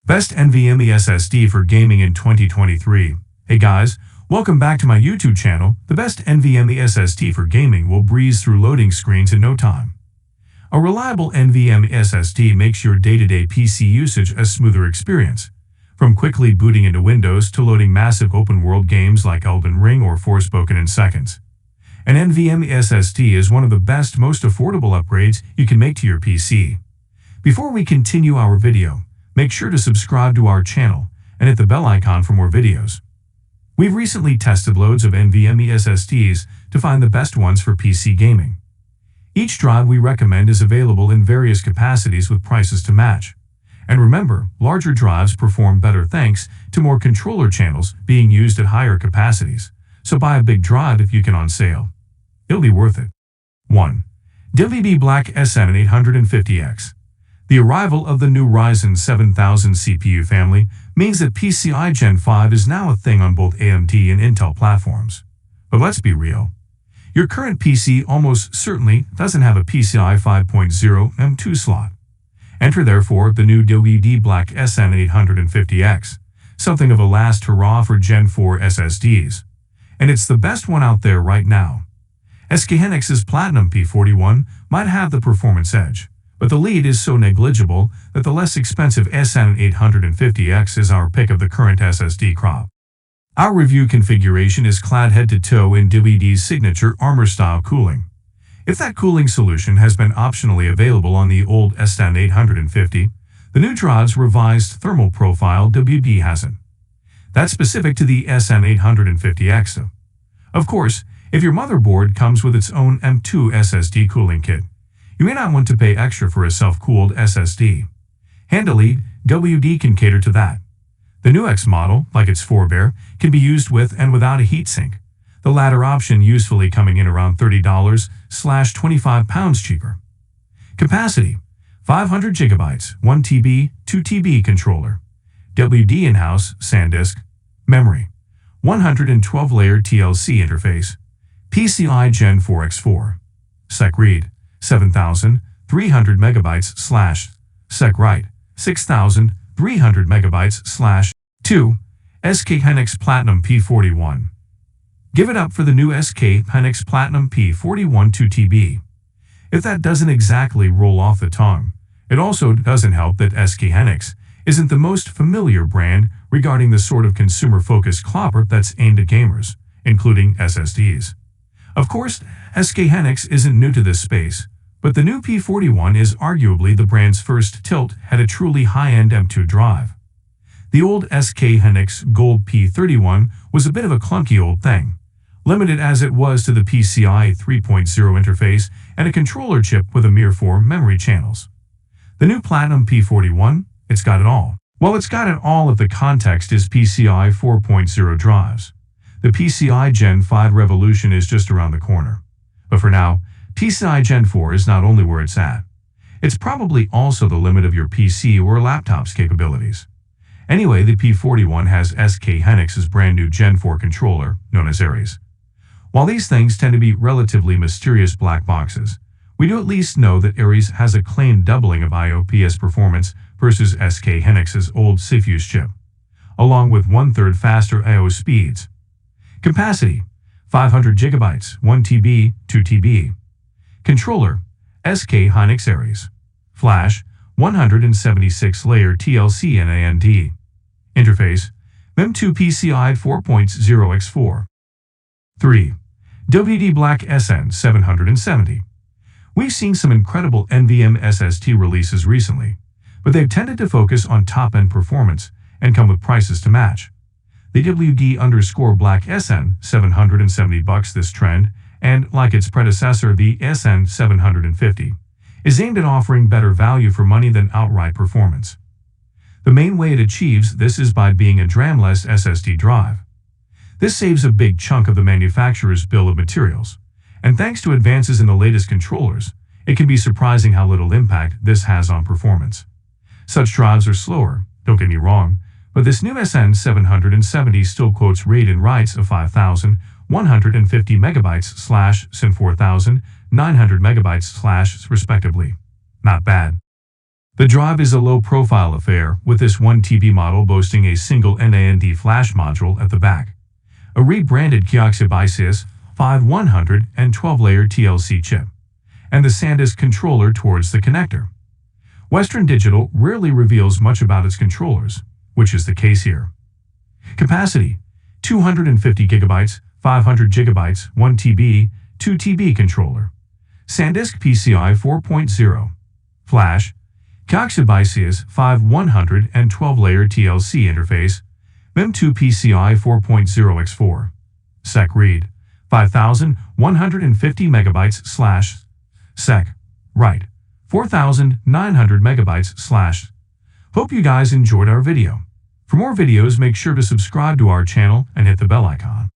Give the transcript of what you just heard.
Best NVMe SSD for gaming in 2023. Hey guys, welcome back to my YouTube channel. The best NVMe SSD for gaming will breeze through loading screens in no time. A reliable NVMe SSD makes your day-to-day PC usage a smoother experience. From quickly booting into Windows to loading massive open-world games like Elden Ring or Forspoken in seconds. An NVMe SSD is one of the best, most affordable upgrades you can make to your PC. Before we continue our video, make sure to subscribe to our channel and hit the bell icon for more videos. We've recently tested loads of NVMe SSDs to find the best ones for PC gaming. Each drive we recommend is available in various capacities with prices to match. And remember, larger drives perform better thanks to more controller channels being used at higher capacities. So buy a big drive if you can on sale. It'll be worth it. 1. NVMe Black SN850X. The arrival of the new Ryzen 7000 CPU family means that PCI Gen 5 is now a thing on both AMD and Intel platforms. But let's be real. Your current PC almost certainly doesn't have a PCI 5.0 M.2 slot. Enter therefore the new NVMe Black SN850X, something of a last hurrah for Gen 4 SSDs. And it's the best one out there right now. SK Hynix's Platinum P41 might have the performance edge, but the lead is so negligible that the less expensive SN850X is our pick of the current SSD crop. Our review configuration is clad head-to-toe in NVIDIA's signature Armor-style cooling. If that cooling solution has been optionally available on the old SN850, the new drive's revised thermal profile WD hasn't. That's specific to the SN850X though. Of course, if your motherboard comes with its own M.2 SSD cooling kit, you may not want to pay extra for a self-cooled SSD. Handily, WD can cater to that. The new X model, like its forebear, can be used with and without a heatsink, the latter option usefully coming in around $30/£25 cheaper. Capacity: 500 GB, 1 TB, 2 TB controller. WD in-house SanDisk. Memory: 112-layer TLC interface. PCI Gen 4x4. Sec read: 7,300 MB/ Sec write: 6,300 MB/ 2. SK Hynix Platinum P41. Give it up for the new SK Hynix Platinum P41 2 TB. If that doesn't exactly roll off the tongue, it also doesn't help that SK Hynix isn't the most familiar brand regarding the sort of consumer-focused clobber that's aimed at gamers, including SSDs. Of course, SK Hynix isn't new to this space, but the new P41 is arguably the brand's first tilt at a truly high-end M.2 drive. The old SK Hynix Gold P31 was a bit of a clunky old thing, limited as it was to the PCI 3.0 interface and a controller chip with a mere 4 memory channels. The new Platinum P41, it's got it all. Well, it's got it all if the context is PCI 4.0 drives. The PCI Gen 5 revolution is just around the corner. But for now, PCI Gen 4 is not only where it's at. It's probably also the limit of your PC or laptop's capabilities. Anyway, the P41 has SK Hynix's brand new Gen 4 controller, known as Ares. While these things tend to be relatively mysterious black boxes, we do at least know that Ares has a claimed doubling of IOPS performance versus SK Hynix's old CFuse chip, along with 1/3 faster I/O speeds. Capacity: 500 GB, 1 TB, 2 TB. Controller: SK Hynix Ares. Flash: 176-layer TLC NAND. Interface: M.2 PCI 4.0x4. 3. WD Black SN770. We've seen some incredible NVMe SSD releases recently, but they've tended to focus on top-end performance and come with prices to match. The WD_Black SN770 bucks this trend, and like its predecessor, the SN750, is aimed at offering better value for money than outright performance. The main way it achieves this is by being a DRAM-less SSD drive. This saves a big chunk of the manufacturer's bill of materials, and thanks to advances in the latest controllers, it can be surprising how little impact this has on performance. Such drives are slower, don't get me wrong, but this new SN770 still quotes read and writes of 5,150 MB/Sin 4,900 MB/ respectively. Not bad. The drive is a low-profile affair, with this 1 TB model boasting a single NAND flash module at the back, a rebranded Kioxia 5112-layer TLC chip, and the SanDisk controller towards the connector. Western Digital rarely reveals much about its controllers, which is the case here. Capacity: 250 GB, 500 GB, 1 TB, 2 TB controller. SanDisk PCI 4.0. Flash: Kioxia 5112-layer TLC interface, M.2 PCI 4.0 x4. Sec read: 5150 MB/ sec write: 4900 MB/. Hope you guys enjoyed our video. For more videos, make sure to subscribe to our channel and hit the bell icon.